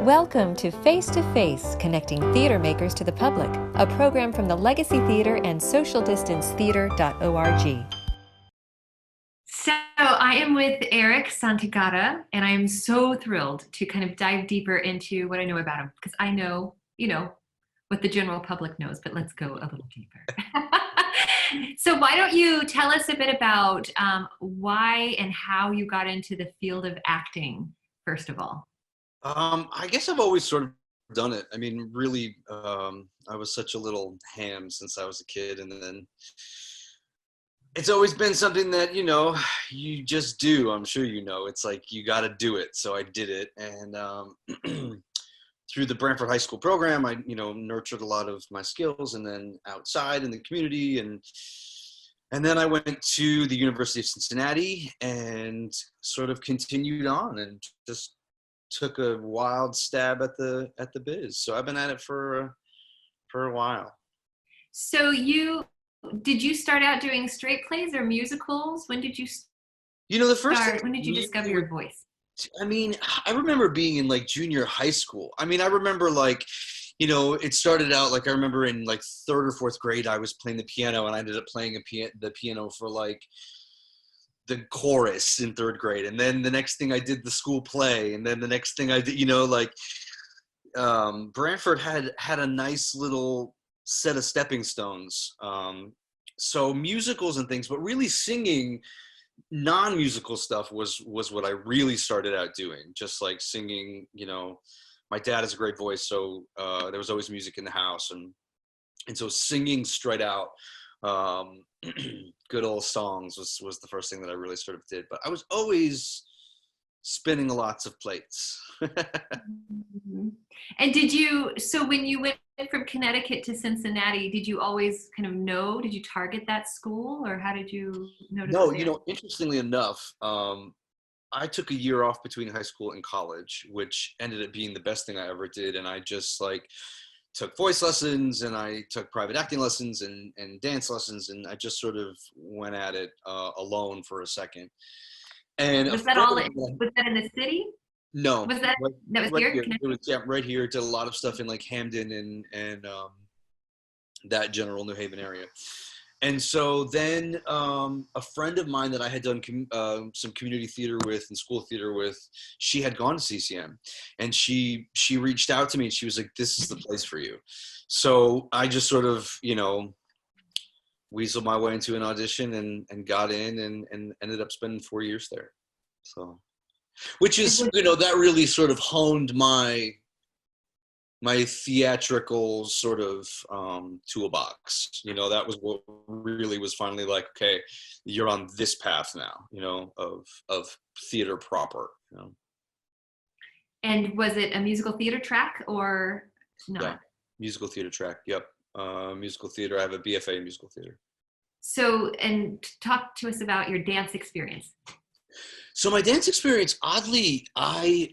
Welcome to Face to Face, connecting theater makers to the public, a program from the Legacy Theater and socialdistancetheater.org. So I am with Eric Santagata, and I am so thrilled to kind of dive deeper into what I know about him, because I know, what the general public knows, but let's go a little deeper. So why don't you tell us a bit about why and how you got into the field of acting, first of all? I guess I've always sort of done it. I mean, really, I was such a little ham since I was a kid, and then it's always been something that, you just do. I'm sure it's like you got to do it. So I did it, and through the Brantford High School program, I, nurtured a lot of my skills, and then outside in the community, and then I went to the University of Cincinnati and sort of continued on and just took a wild stab at the biz. So I've been at it for a while. So did you start out doing straight plays or musicals? When did you the first start? When did you discover your voice? I mean, I remember being in like junior high school. I mean, I remember it started out like I remember in like third or fourth grade, I was playing the piano, and I ended up playing the piano for like the chorus in third grade, and then the next thing I did the school play, and then the next thing I did, Brantford had a nice little set of stepping stones. So musicals and things, but really singing non-musical stuff was what I really started out doing. Just like singing, my dad has a great voice, so there was always music in the house, and so singing straight out good old songs was the first thing that I really sort of did. But I was always spinning lots of plates. Mm-hmm. And so when you went from Connecticut to Cincinnati, did you always kind of know, did you target that school, or how did you notice? No, interestingly enough, I took a year off between high school and college, which ended up being the best thing I ever did. And I just took voice lessons, and I took private acting lessons and dance lessons, and I just sort of went at it alone for a second. And was that in the city? No, was that was right here? It was right here. Did a lot of stuff in like Hamden and that general New Haven area. And so then a friend of mine that I had done some community theater with and school theater with, she had gone to CCM, and she reached out to me, and she was like, "This is the place for you." So I just sort of, weaseled my way into an audition and got in and ended up spending 4 years there. So, which is, that really sort of honed my theatrical sort of toolbox. That was what really was finally like, okay, you're on this path now, of theater proper. And was it a musical theater track or not? Yeah, musical theater track. Yep. Musical theater. I have a BFA in musical theater. So, and talk to us about your dance experience. So my dance experience, oddly, I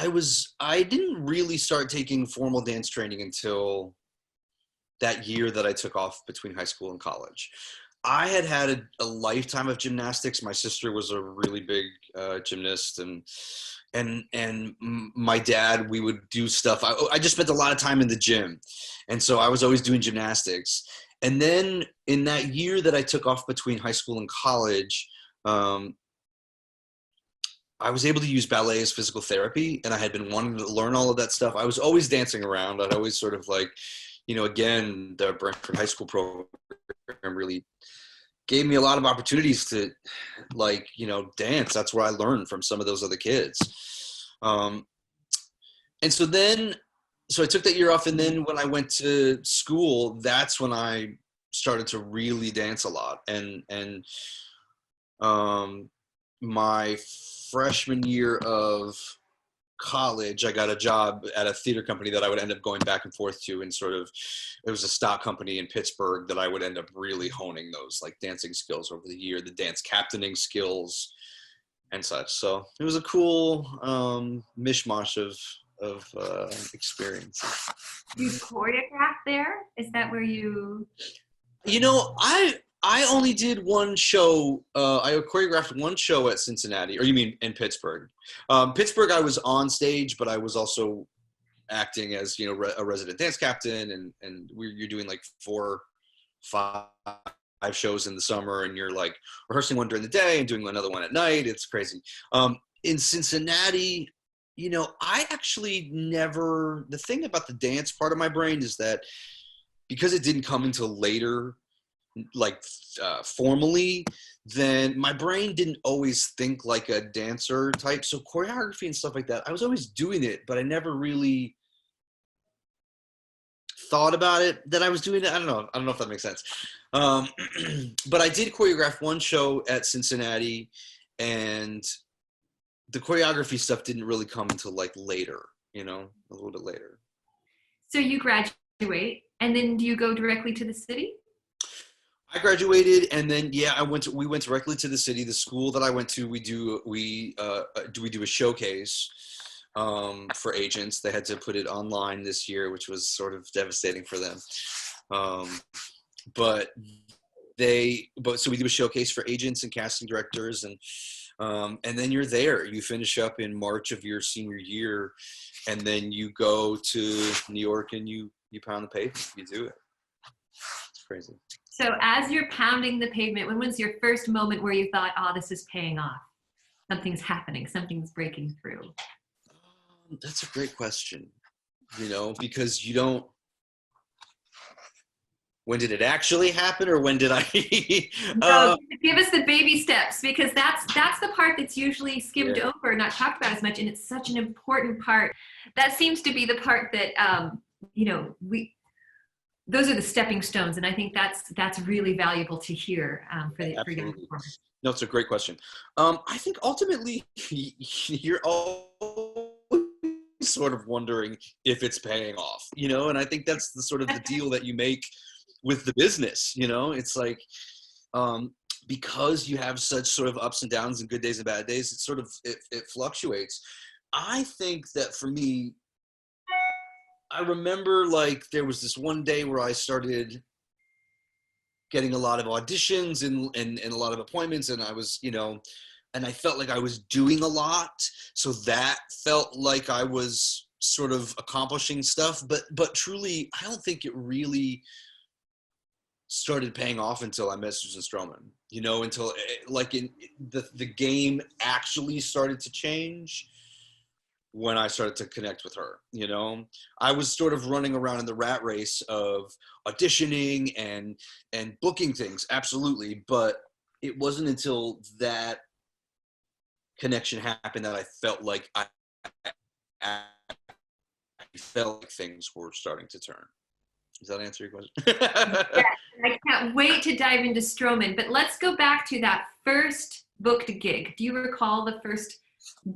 didn't really start taking formal dance training until that year that I took off between high school and college. I had a lifetime of gymnastics. My sister was a really big gymnast, and my dad, we would do stuff. I just spent a lot of time in the gym, and so I was always doing gymnastics. And then in that year that I took off between high school and college, I was able to use ballet as physical therapy, and I had been wanting to learn all of that stuff. I was always dancing around. I'd always sort of again, the Brantford High School program really gave me a lot of opportunities to dance. That's where I learned from some of those other kids. And so I took that year off, and then when I went to school, that's when I started to really dance a lot. And my freshman year of college, I got a job at a theater company that I would end up going back and forth to, and it was a stock company in Pittsburgh that I would end up really honing those dancing skills over the year, the dance captaining skills and such. So it was a cool mishmash of experiences. You choreograph there? Is that where you? I only did one show. I choreographed one show at Cincinnati, or you mean in Pittsburgh? Pittsburgh, I was on stage, but I was also acting as a resident dance captain, and you're doing like 4, 5 shows in the summer, and you're like rehearsing one during the day and doing another one at night. It's crazy. In Cincinnati, I actually never. The thing about the dance part of my brain is that because it didn't come until later, like formally, then my brain didn't always think like a dancer type. So choreography and stuff like that, I was always doing it, but I never really thought about it that I was doing it. I don't know if that makes sense. But I did choreograph one show at Cincinnati, and the choreography stuff didn't really come until like later, a little bit later. So you graduate, and then do you go directly to the city? I graduated, and then we went directly to the city. The school that I went to, we do a showcase for agents. They had to put it online this year, which was sort of devastating for them. But so we do a showcase for agents and casting directors, and then you're there. You finish up in March of your senior year, and then you go to New York and you pound the pavement. You do it. It's crazy. So as you're pounding the pavement, when was your first moment where you thought, oh, this is paying off? Something's happening, something's breaking through. That's a great question, because you don't, when did it actually happen, or when did I? No, give us the baby steps, because that's the part that's usually skimmed over, not talked about as much, and it's such an important part. That seems to be the part that, those are the stepping stones, and I think that's really valuable to hear for young performers. No, it's a great question. I think ultimately you're always sort of wondering if it's paying off, and I think that's the sort of the deal that you make with the business. It's like because you have such sort of ups and downs and good days and bad days, it sort of it fluctuates. I think that for me, I remember like there was this one day where I started getting a lot of auditions and a lot of appointments, and I was, and I felt like I was doing a lot. So that felt like I was sort of accomplishing stuff, but truly, I don't think it really started paying off until I met Susan Stroman, until like the game actually started to change. When I started to connect with her, I was sort of running around in the rat race of auditioning and booking things, absolutely. But it wasn't until that connection happened that I felt like I felt like things were starting to turn. Does that answer your question? Yeah, I can't wait to dive into Stroman, but let's go back to that first booked gig. Do you recall the first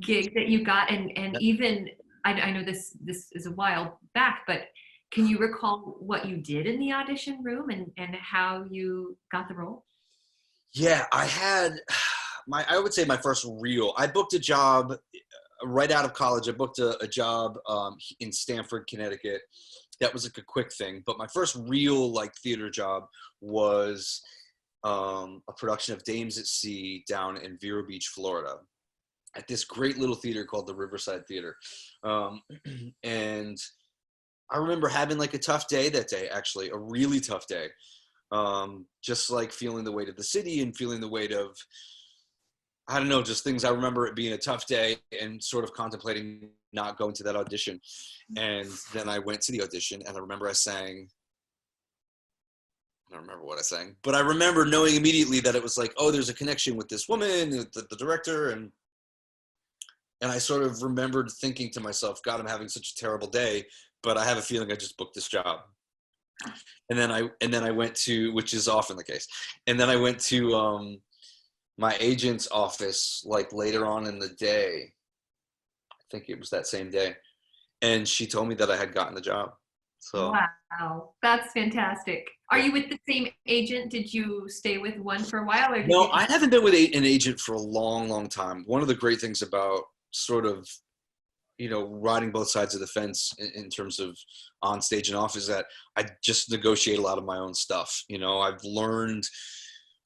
gig that you got, and even I know this is a while back, but can you recall what you did in the audition room and how you got the role? Yeah, I had I would say my first real, I booked a job right out of college. I booked a job in Stamford, Connecticut. That was like a quick thing, but my first real like theater job was a production of Dames at Sea down in Vero Beach, Florida, at this great little theater called the Riverside Theater. And I remember having like a tough day that day, actually, a really tough day. Just like feeling the weight of the city and feeling the weight of, I don't know, just things. I remember it being a tough day and sort of contemplating not going to that audition. And then I went to the audition, and I remember I don't remember what I sang, but I remember knowing immediately that it was like, oh, there's a connection with this woman, the director, and I sort of remembered thinking to myself, God, I'm having such a terrible day, but I have a feeling I just booked this job. And then I went to, which is often the case, and then I went to my agent's office like later on in the day. I think it was that same day, and she told me that I had gotten the job. So wow, that's fantastic. Are you with the same agent? Did you stay with one for a while, or did no, you? I haven't been with an agent for a long, long time. One of the great things about sort of, riding both sides of the fence in terms of on stage and off is that I just negotiate a lot of my own stuff. I've learned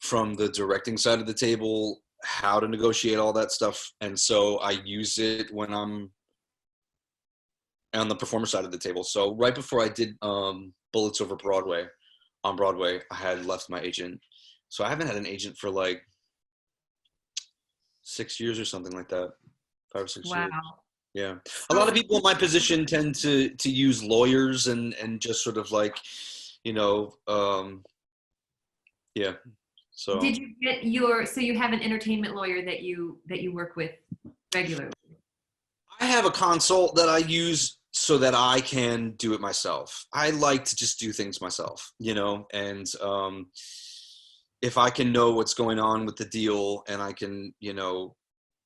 from the directing side of the table, how to negotiate all that stuff. And so I use it when I'm on the performer side of the table. So right before I did Bullets Over Broadway, on Broadway, I had left my agent. So I haven't had an agent for like 6 years or something like that. 5 or 6 years. Wow. Yeah. A lot of people in my position tend to use lawyers and just sort of like, you know, yeah. So Did you get so you have an entertainment lawyer that you work with regularly? I have a consult that I use so that I can do it myself. I like to just do things myself, you know, and if I can know what's going on with the deal and I can, you know,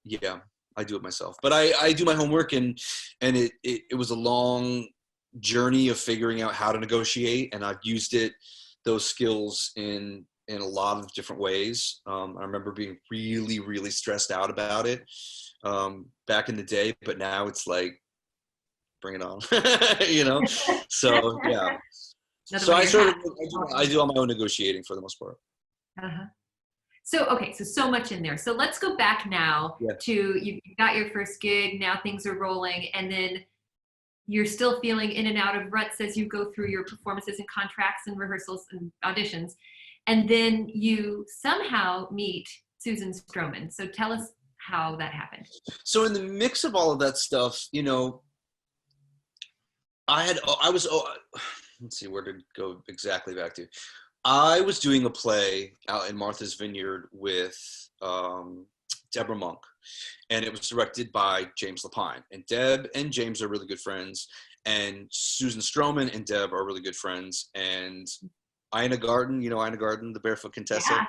yeah, I do it myself. But I do my homework, and it was a long journey of figuring out how to negotiate, and I've used those skills in a lot of different ways. I remember being really, really stressed out about it back in the day, but now it's like, bring it on, you know? So, yeah. So I do all my own negotiating for the most part. Uh-huh. So, okay, so much in there. So let's go back now to you got your first gig, now things are rolling, and then you're still feeling in and out of ruts as you go through your performances and contracts and rehearsals and auditions. And then you somehow meet Susan Stroman. So tell us how that happened. So in the mix of all of that stuff, you know, let's see, where to go exactly back to. I was doing a play out in Martha's Vineyard with Deborah Monk, and it was directed by James Lapine. And Deb and James are really good friends, and Susan Stroman and Deb are really good friends. And Ina Garten, you know Ina Garten, the Barefoot Contessa. Yeah.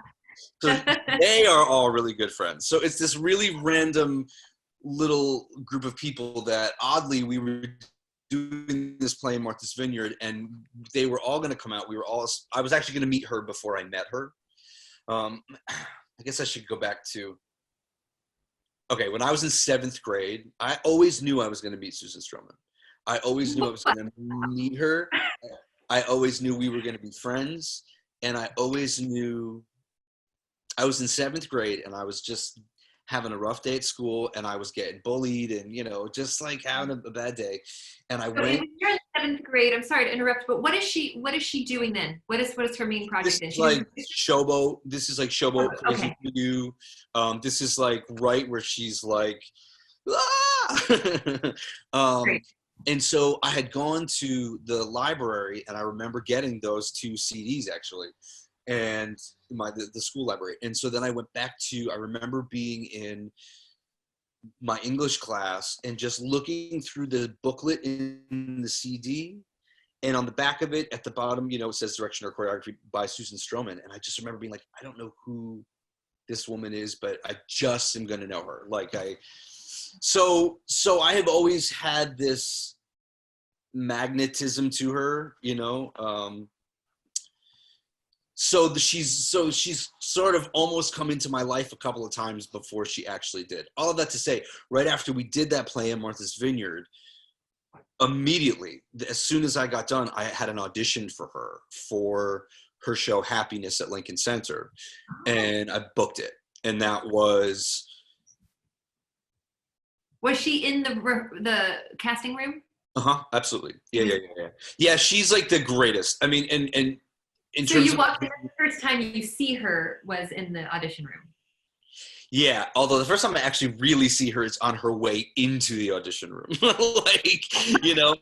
So they are all really good friends. So it's this really random little group of people that oddly we were doing this play in Martha's Vineyard, and they were all going to come out. I was actually going to meet her before I met her. I guess I should go back to, okay, when I was in 7th grade, I always knew I was going to meet Susan Stroman. I always knew I was going to meet her. I always knew we were going to be friends. And I always knew I was in 7th grade, and I was just having a rough day at school, and I was getting bullied and, you know, just like having a bad day. And I went. You're in 7th grade. I'm sorry to interrupt, but what is she doing then? What is her main project then? This is like Showboat. This is like Showboat. Okay. This is like right where she's like, ah! And so I had gone to the library, and I remember getting those 2 CDs actually, and the school library. And so then I went back I remember being in my English class and just looking through the booklet in the CD, and on the back of it at the bottom, you know, it says direction or choreography by Susan Stroman. And I just remember being like, I don't know who this woman is, but I just am going to know her. Like so I have always had this magnetism to her, you know. She's sort of almost come into my life a couple of times before she actually did. All of that to say, right after we did that play in Martha's Vineyard, immediately, as soon as I got done, I had an audition for her show Happiness at Lincoln Center, and I booked it. And that was she in the casting room? Absolutely. Yeah. Yeah, she's like the greatest. I mean, and so you walked in, the first time you see her was in the audition room. Yeah, although the first time I actually really see her is on her way into the audition room. Like, you know,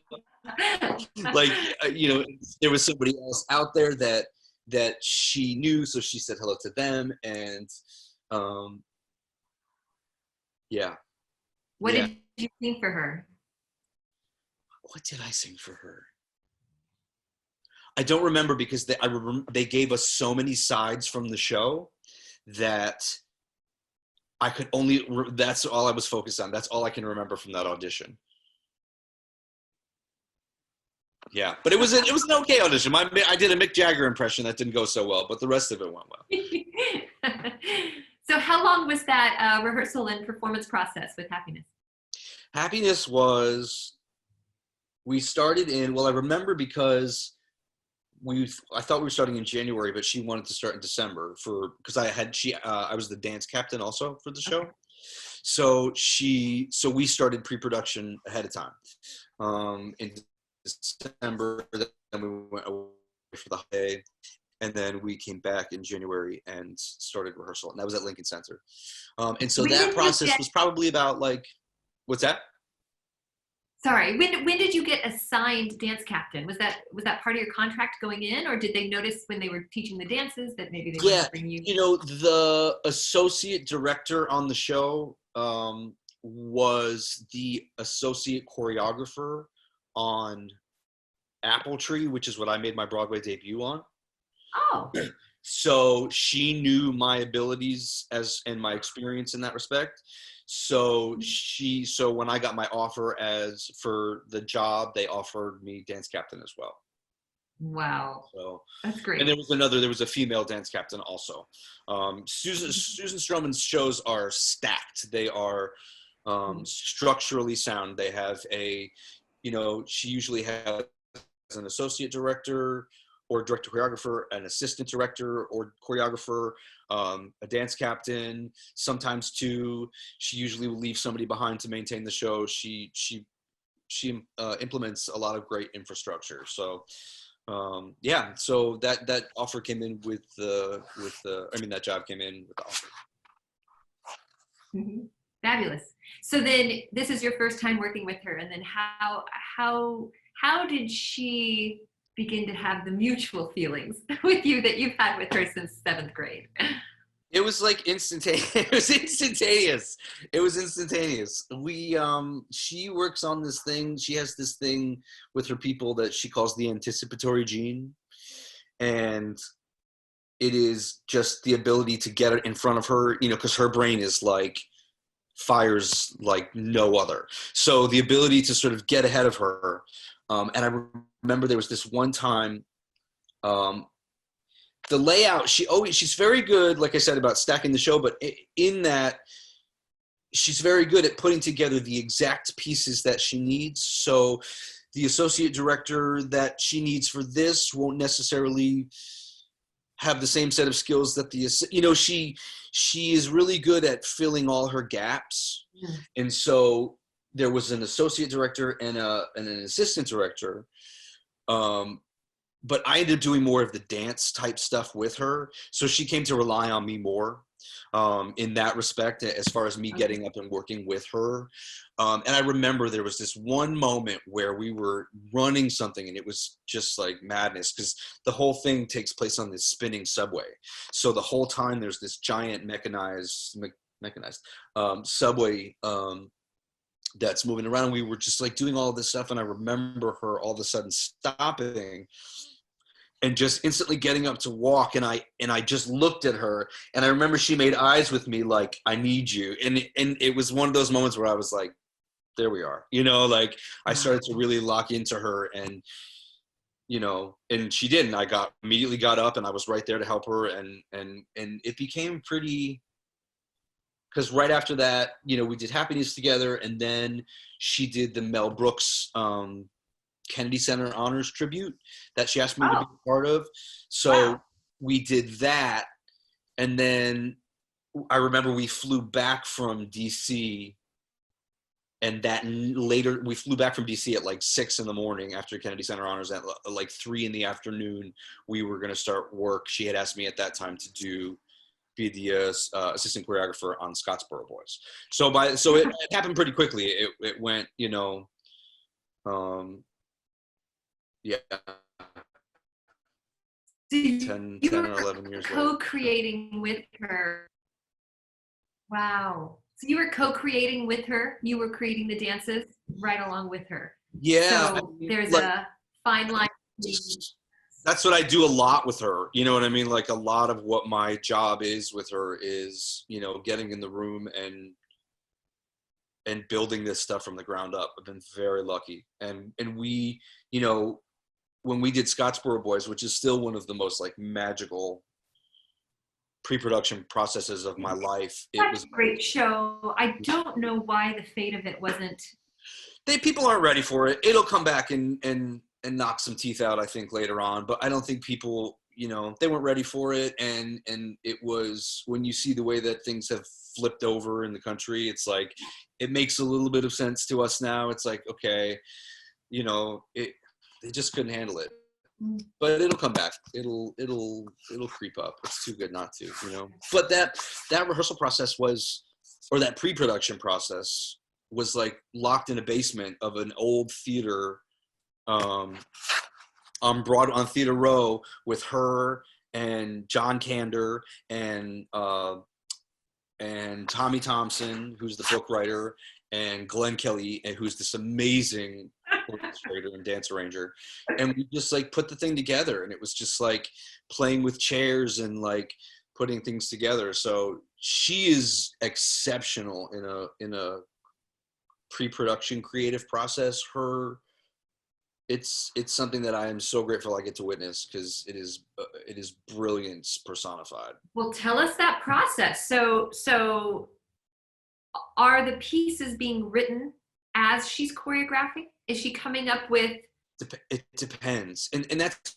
you know, there was somebody else out there that she knew, so she said hello to them, and yeah. What did you sing for her? What did I sing for her? I don't remember, because they gave us so many sides from the show that I could only, that's all I was focused on. That's all I can remember from that audition. Yeah, but it was an okay audition. I did a Mick Jagger impression that didn't go so well, but the rest of it went well. So how long was that rehearsal and performance process with Happiness? Happiness was, we started in, well, I remember because I thought we were starting in January, but she wanted to start in December because I was the dance captain also for the show. Okay. So we started pre-production ahead of time. In December, then we went away for the holiday, and then we came back in January and started rehearsal, and that was at Lincoln Center. And so When that did you process get, was probably about like, what's that? sorry, when did you get assigned dance captain? Was that part of your contract going in, or did they notice when they were teaching the dances that maybe they wanted Yeah, to bring you? the associate director on the show was the associate choreographer on Apple Tree, which is what I made my Broadway debut on. Oh, So she knew my abilities and my experience in that respect. So when I got my offer for the job, they offered me dance captain as well. wow. So, That's and great. there was a female dance captain also. Susan Stroman's shows are stacked. They are structurally sound. They have she usually has an associate director or director choreographer, an assistant director or choreographer, a dance captain, sometimes two. She usually will leave somebody behind to maintain the show. She implements a lot of great infrastructure. So so that offer came in that job came in with the offer. Mhm. Fabulous. So then this is your first time working with her, and then how did she begin to have the mutual feelings with you that you've had with her since seventh grade? It was like instantaneous. It was instantaneous. It was instantaneous. She works on this thing. She has this thing with her people that she calls the anticipatory gene. And it is just the ability to get it in front of her, because her brain is like fires like no other. So the ability to sort of get ahead of her. And I remember there was this one time, the layout, she's very good, like I said, about stacking the show, but in that she's very good at putting together the exact pieces that she needs. So the associate director that she needs for this won't necessarily have the same set of skills that she is really good at filling all her gaps. Mm. And so there was an associate director and an assistant director. But I ended up doing more of the dance type stuff with her. So she came to rely on me more in that respect, as far as me getting up and working with her. And I remember there was this one moment where we were running something and it was just like madness because the whole thing takes place on this spinning subway. So the whole time there's this giant mechanized subway that's moving around. We were just like doing all of this stuff. And I remember her all of a sudden stopping and just instantly getting up to walk, and I just looked at her, and I remember she made eyes with me like, I need you. And it was one of those moments where I was like, there we are. Like I started to really lock into her, and and she did, and I immediately got up and I was right there to help her, and it became pretty, because right after that, we did Happiness together, and then she did the Mel Brooks Kennedy Center Honors Tribute that she asked me to be a part of. So we did that. And then I remember we flew back from DC, and later we flew back from DC at like 6 a.m. after Kennedy Center Honors. At like 3 p.m, we were going to start work. She had asked me at that time to be the assistant choreographer on Scottsboro Boys. So it happened pretty quickly. It went, yeah, So 10 you or were 11 years later. co-creating with her. Wow. So you were co-creating with her. You were creating the dances right along with her. Yeah. So there's a fine line. That's what I do a lot with her. You know what I mean? Like a lot of what my job is with her is, getting in the room and building this stuff from the ground up. I've been very lucky. And we, when we did Scottsboro Boys, which is still one of the most like magical pre-production processes of my life. It was a great show. I don't know why the fate of it wasn't. People aren't ready for it. It'll come back and knock some teeth out, I think, later on. But I don't think people, you know, they weren't ready for it. And it was, when you see the way that things have flipped over in the country, it's like, it makes a little bit of sense to us now. It's like, okay, you know, they just couldn't handle it. But it'll come back. It'll creep up. It's too good not to, you know. But that rehearsal process was, or that pre-production process was like locked in a basement of an old theater, on Broadway, on Theater Row, with her and John Kander and Tommy Thompson, who's the book writer, and Glenn Kelly, who's this amazing orchestrator and dance arranger. And we just like put the thing together, and it was just like playing with chairs and like putting things together. So she is exceptional in a pre-production creative process. It's something that I am so grateful I get to witness, because it is brilliance personified. Well, tell us that process. So are the pieces being written as she's choreographing? Is she coming up with? It depends, and that's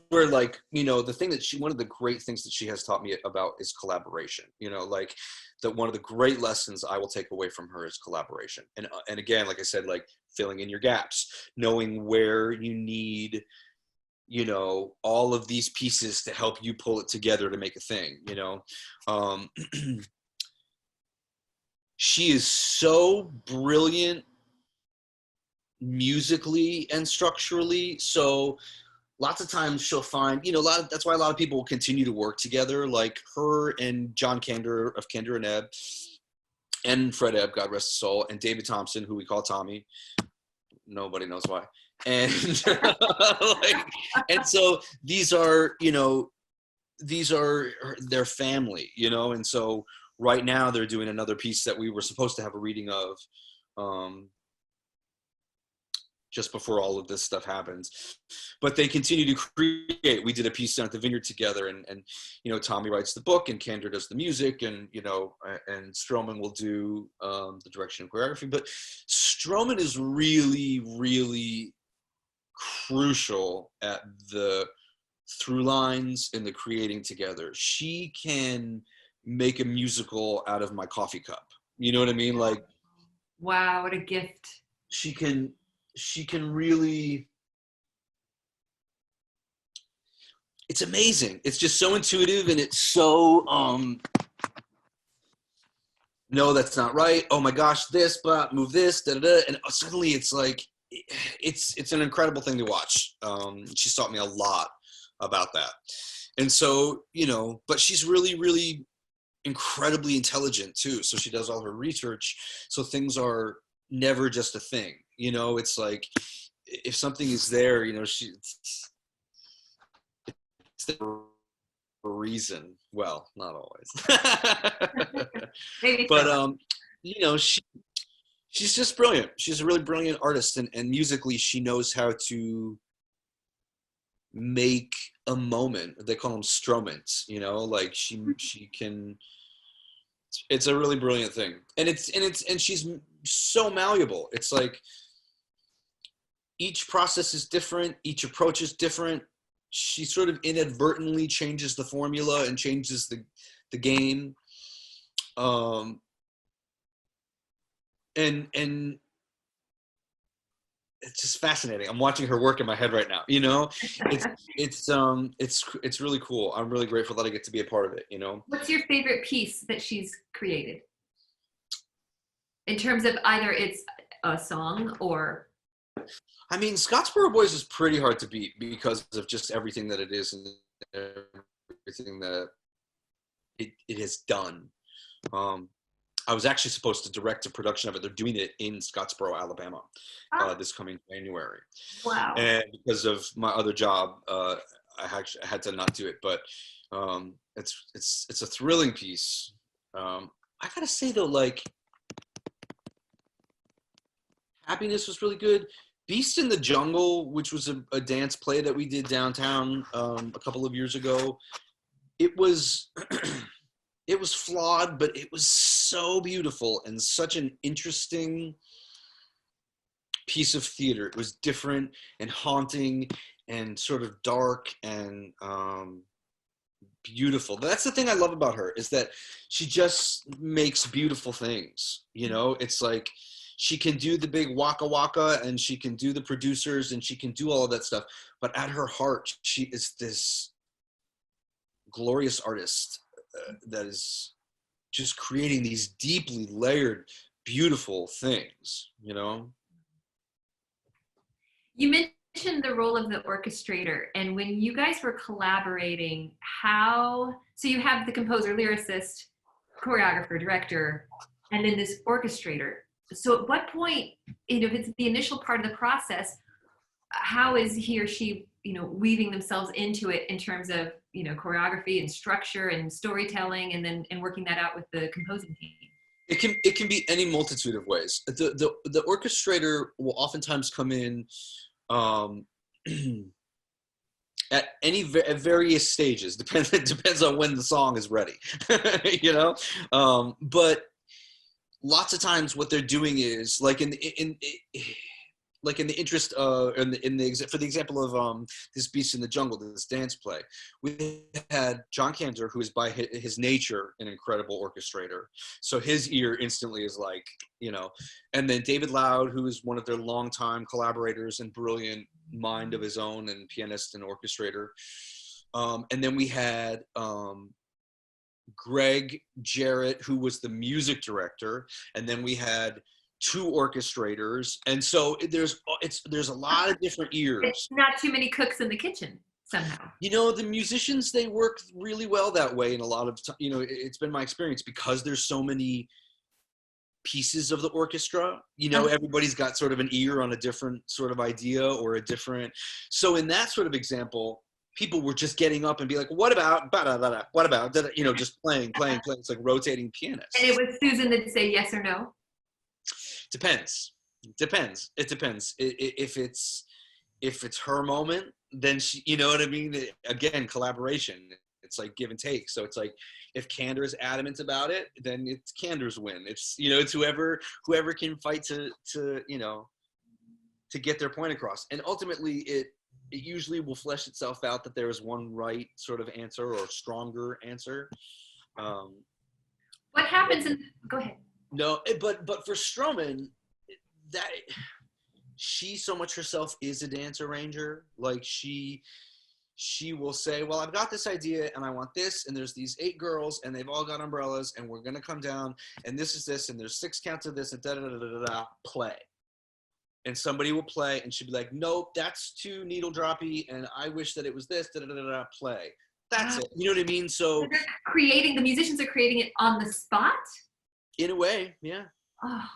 where, like, you know, the thing that one of the great things that she has taught me about is collaboration. You know, like, that one of the great lessons I will take away from her is collaboration. And again, like I said, like filling in your gaps, knowing where you need, you know, all of these pieces to help you pull it together to make a thing, you know. She is so brilliant musically and structurally. So lots of times she'll find, you know, that's why a lot of people will continue to work together, like her and John Kander of Kander and Ebb, and Fred Ebb, God rest his soul, and David Thompson, who we call Tommy. Nobody knows why. And like, and so these are, you know, these are their family, you know. And so right now they're doing another piece that we were supposed to have a reading of, just before all of this stuff happens. But they continue to create. We did a piece down at the Vineyard together, and you know, Tommy writes the book and Kander does the music, and you know, and Stroman will do the direction and choreography. But Stroman is really, really crucial at the through lines and the creating together. She can make a musical out of my coffee cup. You know what I mean? Like, wow, what a gift. She can really, it's amazing. It's just so intuitive, and it's so, no, that's not right. Oh my gosh, this, but move this, da da da. And suddenly it's like, it's an incredible thing to watch. She's taught me a lot about that. And so, you know, but she's really, really incredibly intelligent too. So she does all her research. So things are never just a thing. You know, it's like, if something is there, you know, it's there for a reason. Well, not always. Maybe But so. you know, she's just brilliant. She's a really brilliant artist, and musically she knows how to make a moment. They call them stroments, you know, like she can, it's a really brilliant thing. And she's so malleable. It's like each process is different, each approach is different. She sort of inadvertently changes the formula and changes the game. And it's just fascinating. I'm watching her work in my head right now. You know, it's really cool. I'm really grateful that I get to be a part of it. You know, What's your favorite piece that she's created? In terms of either it's a song or. I mean, Scottsboro Boys is pretty hard to beat because of just everything that it is and everything that it has done. I was actually supposed to direct a production of it. They're doing it in Scottsboro, Alabama, this coming January. Wow. And because of my other job, I had to not do it. But it's a thrilling piece. I gotta say though, like, Happiness was really good. Beast in the Jungle, which was a dance play that we did downtown a couple of years ago, it was it was flawed, but it was so beautiful and such an interesting piece of theater. It was different and haunting and sort of dark and beautiful. That's the thing I love about her, is that she just makes beautiful things. You know, it's like she can do the big waka waka, and she can do the producers, and she can do all of that stuff. But at her heart, she is this glorious artist that is just creating these deeply layered, beautiful things, you know? You mentioned the role of the orchestrator, and when you guys were collaborating, so you have the composer, lyricist, choreographer, director, and then this orchestrator. So at what point, if it's the initial part of the process, how is he or she, weaving themselves into it in terms of, choreography and structure and storytelling, and working that out with the composing team? It can be any multitude of ways. The orchestrator will oftentimes come in at various stages. Depends on when the song is ready, But lots of times, what they're doing is like in the interest for the example of this Beast in the Jungle, this dance play, we had John Kander, who is by his nature an incredible orchestrator, so his ear instantly is like, and then David Loud, who is one of their longtime collaborators and brilliant mind of his own, and pianist and orchestrator, and then we had Greg Jarrett, who was the music director, and then we had two orchestrators, and so there's a lot of different ears. It's not too many cooks in the kitchen somehow. The musicians, they work really well that way, and a lot of it's been my experience, because there's so many pieces of the orchestra. Everybody's got sort of an ear on a different sort of idea or a different. So in that sort of example, people were just getting up and be like, "What about what about?" Just playing. It's like rotating pianists. And it was Susan that'd say yes or no. Depends. If it's her moment, then she, you know what I mean? Again, collaboration. It's like give and take. So it's like, if Kander is adamant about it, then it's Kander's win. It's, it's whoever can fight to get their point across. And ultimately it usually will flesh itself out that there is one right sort of answer or stronger answer. What happens go ahead. No, but for Stroman, that she so much herself is a dance arranger. Like she will say, well, I've got this idea and I want this, and there's these 8 girls and they've all got umbrellas and we're gonna come down and this is this and there's 6 counts of this and da da da da da, play. And somebody will play and she'll be like, nope, that's too needle droppy and I wish that it was this, da da da da, play. That's it. You know what I mean? So the musicians are creating it on the spot? In a way, yeah. Oh.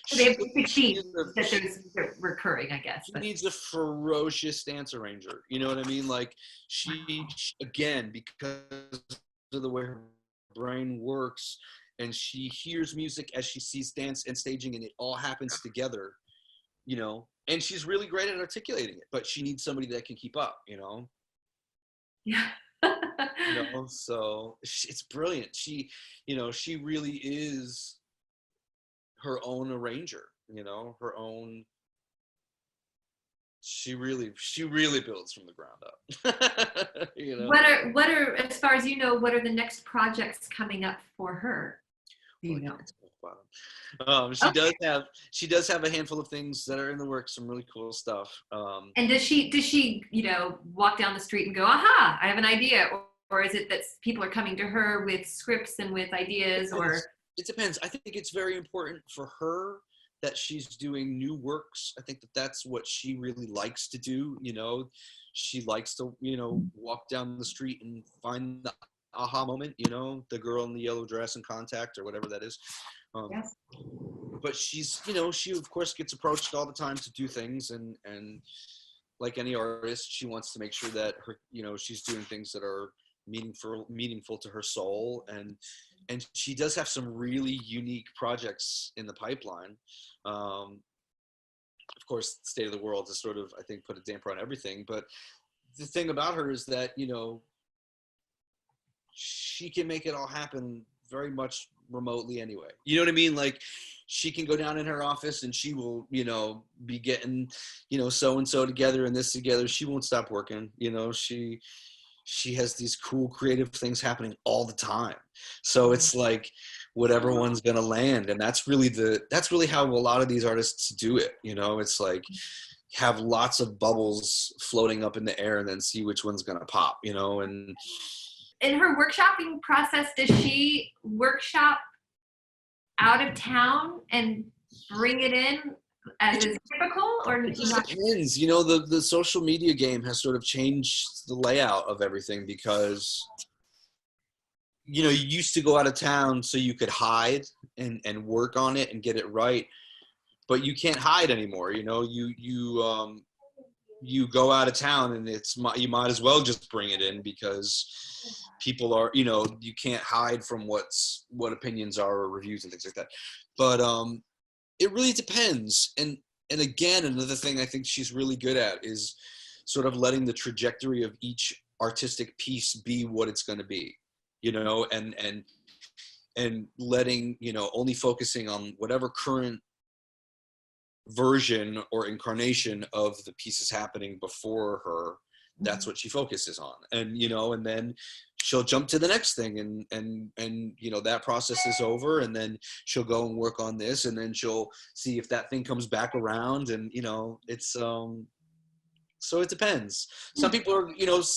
So they have that there's recurring, I guess. She needs a ferocious dance arranger. You know what I mean? Like she again, because of the way her brain works, and she hears music as she sees dance and staging, and it all happens together. And she's really great at articulating it, but she needs somebody that can keep up. Yeah. So it's brilliant. She really is her own arranger, her own. She really builds from the ground up. What are, as far as what are the next projects coming up for her? She does have a handful of things that are in the works, some really cool stuff. And does she walk down the street and go, aha, I have an idea, or is it that people are coming to her with scripts and with ideas? It depends. I think it's very important for her that she's doing new works. I think that that's what she really likes to do. She likes to walk down the street and find the aha moment, the girl in the yellow dress and Contact or whatever that is. Yes. But she's, she of course gets approached all the time to do things, and like any artist, she wants to make sure that her, she's doing things that are meaningful to her soul, and she does have some really unique projects in the pipeline. Of course, State of the World has sort of, I think, put a damper on everything, but the thing about her is that, she can make it all happen very much remotely anyway. You know what I mean? Like, she can go down in her office and she will, be getting, so-and-so together and this together. She won't stop working. She has these cool creative things happening all the time. So it's like whatever one's going to land. And that's really how a lot of these artists do it. It's like have lots of bubbles floating up in the air and then see which one's going to pop, and in her workshopping process, does she workshop out of town and bring it in as is typical, or it just depends? The social media game has sort of changed the layout of everything because you used to go out of town so you could hide and work on it and get it right, but you can't hide anymore. You go out of town and you might as well just bring it in because people are, you can't hide from what opinions are or reviews and things like that. But it really depends. And again, another thing I think she's really good at is sort of letting the trajectory of each artistic piece be what it's going to be, and letting, only focusing on whatever current version or incarnation of the pieces happening before her. That's what she focuses on. And, and then she'll jump to the next thing and that process is over, and then she'll go and work on this, and then she'll see if that thing comes back around, and, it's, so it depends. Some people are,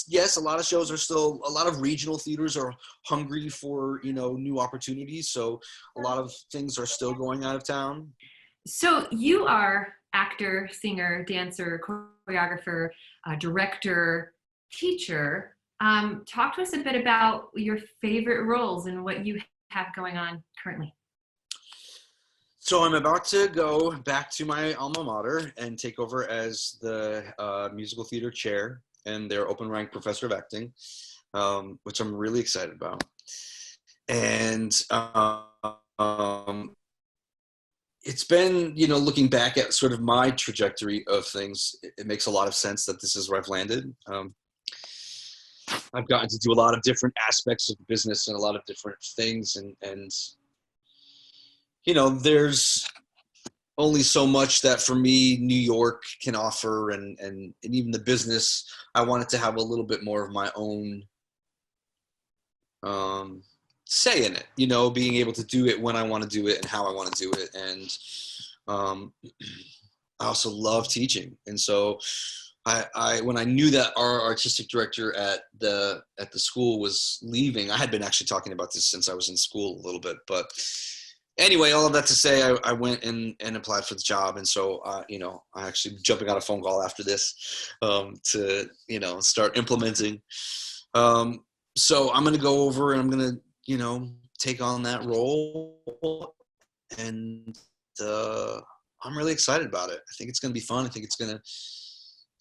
yes, a lot of shows are still, a lot of regional theaters are hungry for, new opportunities. So a lot of things are still going out of town. So you are actor, singer, dancer, choreographer, director, teacher. Talk to us a bit about your favorite roles and what you have going on currently. So I'm about to go back to my alma mater and take over as the musical theater chair and their open rank professor of acting, which I'm really excited about. And it's been, looking back at sort of my trajectory of things, it makes a lot of sense that this is where I've landed. I've gotten to do a lot of different aspects of business and a lot of different things. And there's only so much that for me, New York can offer, and even the business, I wanted to have a little bit more of my own say in it, being able to do it when I want to do it and how I want to do it. And I also love teaching. And so I when I knew that our artistic director at the school was leaving, I had been actually talking about this since I was in school a little bit, but anyway, all of that to say, I went and applied for the job. And so, I actually jumping on a phone call after this to, start implementing. So I'm going to go over and I'm going to, take on that role. And I'm really excited about it. I think it's going to be fun. I think it's going to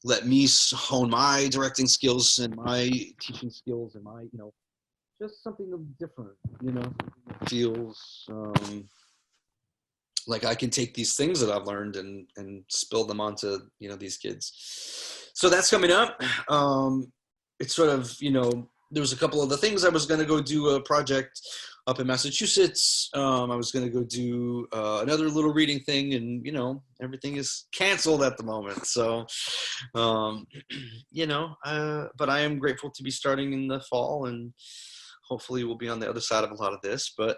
let me hone my directing skills and my teaching skills and my, just something different, it feels like I can take these things that I've learned and spill them onto, these kids. So that's coming up. It's sort of, there was a couple of the things. I was going to go do a project up in Massachusetts. I was going to go do another little reading thing, and, everything is canceled at the moment. So, but I am grateful to be starting in the fall, and hopefully we'll be on the other side of a lot of this. But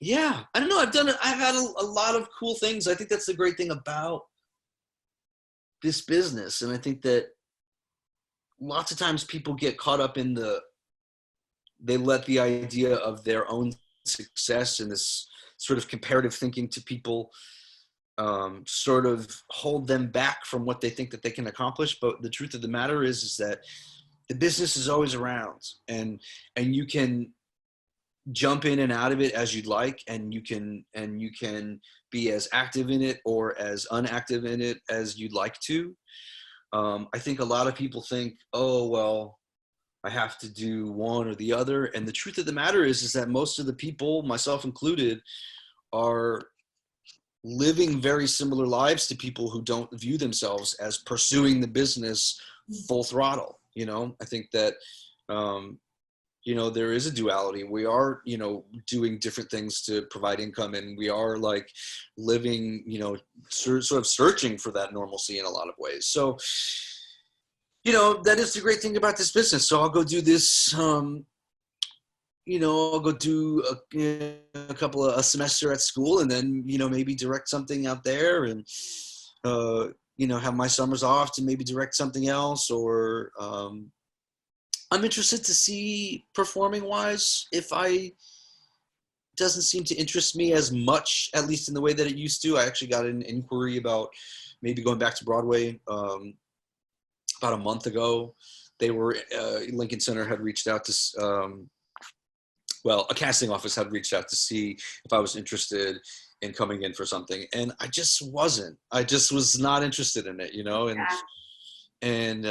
yeah, I don't know. I've had a lot of cool things. I think that's the great thing about this business. And I think that lots of times people get caught up in they let the idea of their own success and this sort of comparative thinking to people sort of hold them back from what they think that they can accomplish. But the truth of the matter is that the business is always around, and you can jump in and out of it as you'd like, and you can be as active in it or as unactive in it as you'd like to. I think a lot of people think, oh, well, I have to do one or the other. And the truth of the matter is that most of the people, myself included, are living very similar lives to people who don't view themselves as pursuing the business full throttle. I think that, there is a duality. We are, doing different things to provide income, and we are like living, sort of searching for that normalcy in a lot of ways. So, that is the great thing about this business. So I'll go do this, I'll go do a semester at school, and then, maybe direct something out there, and, have my summers off to maybe direct something else, or, I'm interested to see, performing wise, if doesn't seem to interest me as much, at least in the way that it used to. I actually got an inquiry about maybe going back to Broadway about a month ago. They were, Lincoln Center had reached out to, a casting office had reached out to see if I was interested in coming in for something. And I just wasn't. I just was not interested in it, and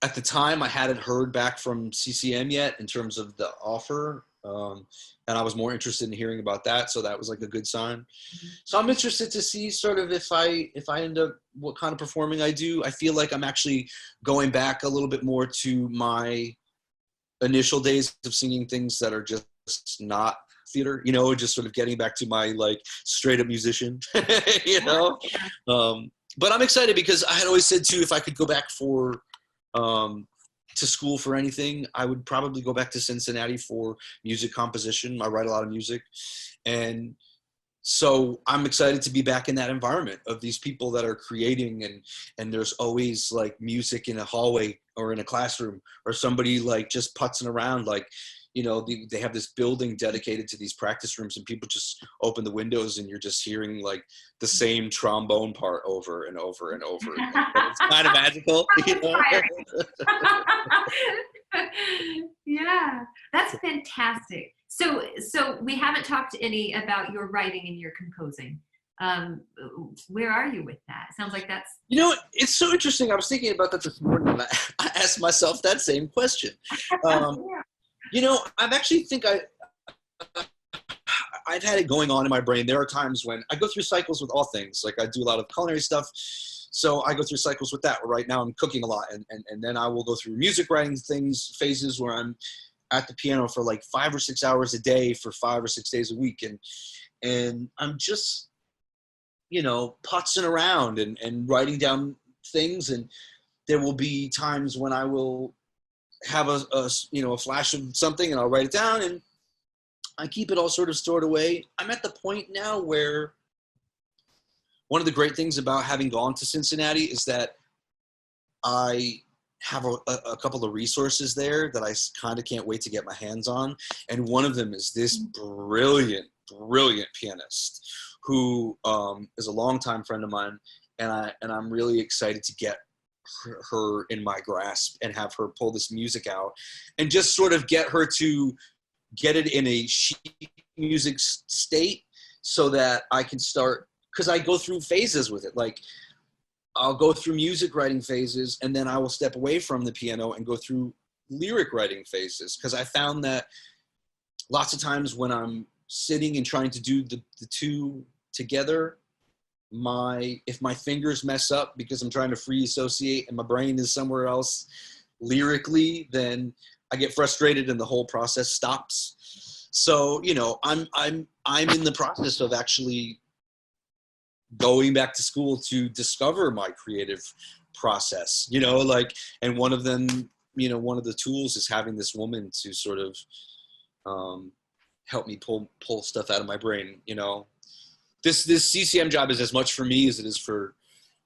at the time, I hadn't heard back from CCM yet in terms of the offer, and I was more interested in hearing about that, so that was like a good sign. Mm-hmm. So I'm interested to see sort of if I end up, what kind of performing I do. I feel like I'm actually going back a little bit more to my initial days of singing things that are just not theater, just sort of getting back to my like straight up musician, But I'm excited because I had always said too, if I could go back to school for anything, I would probably go back to Cincinnati for music composition. I write a lot of music. And so I'm excited to be back in that environment of these people that are creating, and there's always like music in a hallway or in a classroom, or somebody like just putzing around, like, they have this building dedicated to these practice rooms, and people just open the windows and you're just hearing like the same trombone part over and over and over again. But it's kind of magical, Yeah, that's fantastic. So we haven't talked any about your writing and your composing. Where are you with that? Sounds like that's... It's so interesting. I was thinking about that this morning, and I asked myself that same question. I've actually I've had it going on in my brain. There are times when I go through cycles with all things. Like I do a lot of culinary stuff, so I go through cycles with that. Right now I'm cooking a lot, and then I will go through music writing phases where I'm at the piano for like 5 or 6 hours a day for 5 or 6 days a week, and I'm just putzing around and writing down things. And there will be times when I will have a flash of something, and I'll write it down, and I keep it all sort of stored away. I'm at the point now where one of the great things about having gone to Cincinnati is that I have a couple of resources there that I kind of can't wait to get my hands on. And one of them is this brilliant pianist who is a longtime friend of mine, and I'm really excited to get her in my grasp and have her pull this music out and just sort of get her to get it in a sheet music state so that I can start, because I go through phases with it. Like I'll go through music writing phases, and then I will step away from the piano and go through lyric writing phases, because I found that lots of times when I'm sitting and trying to do the two together, if my fingers mess up because I'm trying to free associate and my brain is somewhere else lyrically, then I get frustrated and the whole process stops. So, I'm in the process of actually going back to school to discover my creative process, and one of them, one of the tools is having this woman to sort of help me pull stuff out of my brain. This CCM job is as much for me as it is for,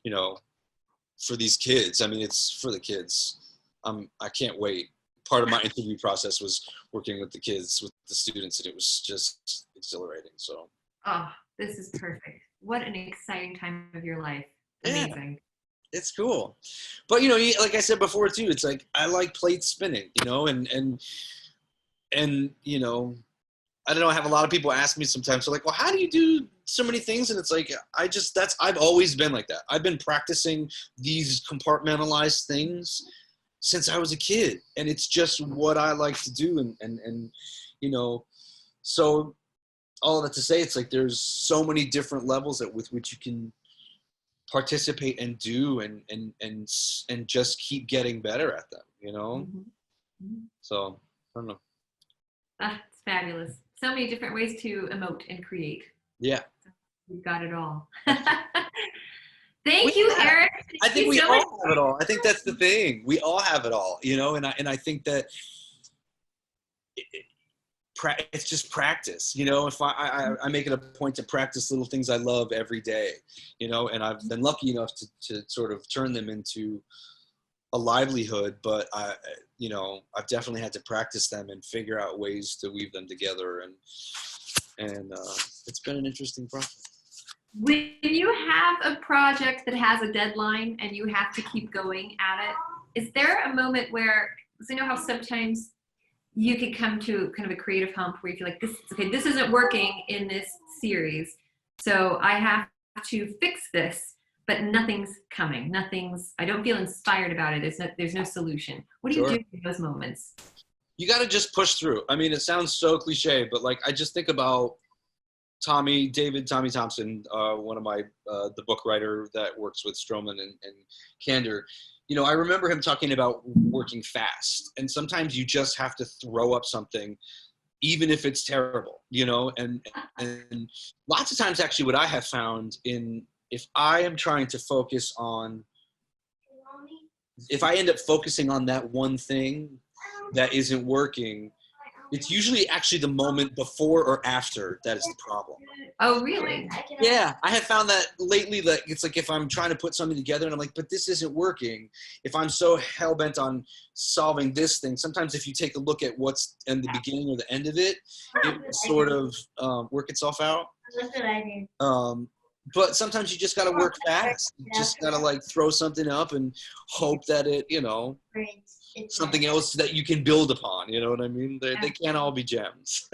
for these kids. I mean, it's for the kids. I can't wait. Part of my interview process was working with the kids, with the students, and it was just exhilarating. So. Oh, this is perfect. What an exciting time of your life. Amazing. Yeah, it's cool. But, like I said before too, it's like, I like plate spinning, and I don't know, I have a lot of people ask me sometimes, so like, well, how do you do so many things? And it's like, I've always been like that. I've been practicing these compartmentalized things since I was a kid, and it's just what I like to do. And so all of that to say, it's like, there's so many different levels with which you can participate and do, and just keep getting better at them, Mm-hmm. So I don't know. Ah, it's fabulous. So many different ways to emote and create. Yeah. You've got it all. We Thank you, have, Eric. I Thank think you we so much. all have it all. I think that's the thing. We all have it all, you know, and I think that it's just practice, you know. If I make it a point to practice little things I love every day, you know, and I've been lucky enough to sort of turn them into a livelihood, but you know, I've definitely had to practice them and figure out ways to weave them together, and it's been an interesting process. When you have a project that has a deadline and you have to keep going at it, is there a moment where, because I know how sometimes you could come to kind of a creative hump where you feel like this isn't working in this series, so I have to fix this, but nothing's coming. I don't feel inspired about it. There's no solution. What do you Sure. do in those moments? You got to just push through. I mean, it sounds so cliche, but like I just think about Tommy Thompson, one of my the book writer that works with Stroman and Candor. You know, I remember him talking about working fast, and sometimes you just have to throw up something, even if it's terrible. You know, and lots of times, actually, what I have found if I am trying to focus on, if I end up focusing on that one thing that isn't working, it's usually actually the moment before or after that is the problem. Oh, really? Yeah, I have found that lately, that it's like if I'm trying to put something together and I'm like, but this isn't working, if I'm so hell-bent on solving this thing, sometimes if you take a look at what's in the beginning or the end of it, it will sort of work itself out. That's what I did. But sometimes you just got to work fast. You just got to like throw something up and hope that it, you know, something else that you can build upon. You know what I mean? They can't all be gems.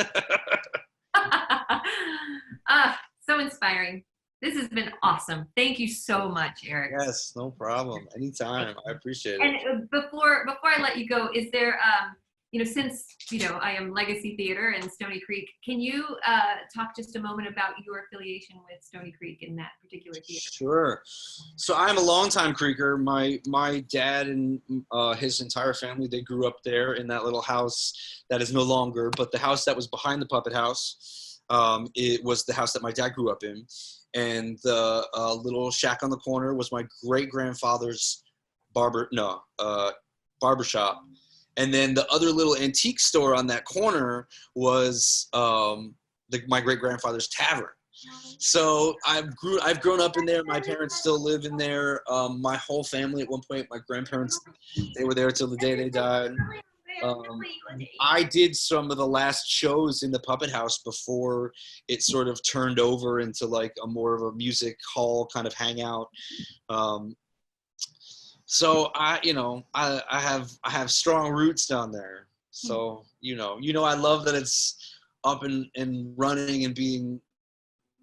Ah, so inspiring. This has been awesome. Thank you so much, Eric. Yes, no problem. Anytime. I appreciate it. And before I let you go, is there, since, I am Legacy Theater and Stony Creek, can you talk just a moment about your affiliation with Stony Creek in that particular theater? Sure. So I'm a longtime Creeker. My dad and his entire family, they grew up there in that little house that is no longer, but the house that was behind the puppet house, it was the house that my dad grew up in. And the little shack on the corner was my great-grandfather's barbershop. And then the other little antique store on that corner was my great-grandfather's tavern. So I've grown up in there. My parents still live in there. My whole family at one point, my grandparents, they were there till the day they died. I did some of the last shows in the Puppet House before it sort of turned over into like a more of a music hall kind of hangout. So I have strong roots down there. So, I love that it's up and running and being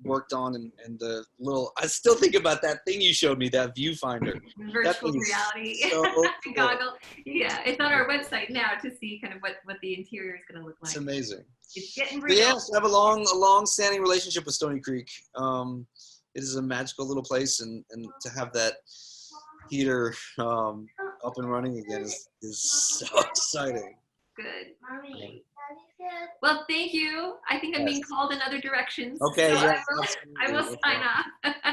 worked on, and the little, I still think about that thing you showed me, that viewfinder. Virtual reality So cool. goggle. Yeah, it's on our website now to see kind of what the interior is going to look like. It's amazing. It's getting But real. yes, I have a long-standing relationship with Stony Creek. It is a magical little place, and to have that theater up and running again is so exciting. Good. Mommy. Well, thank you. I think I'm being called in other directions. Okay, so yes, I will sign off.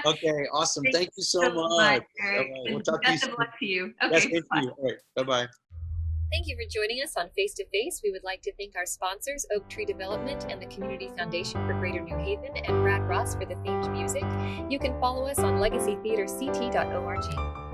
Okay, awesome. Thank you so much. Eric. All right, we'll talk to you Best soon. of luck to you. Yes, Okay. thank you. All right, bye-bye. Thank you for joining us on Face to Face. We would like to thank our sponsors, Oak Tree Development and the Community Foundation for Greater New Haven, and Brad Ross for the themed music. You can follow us on legacytheaterct.org.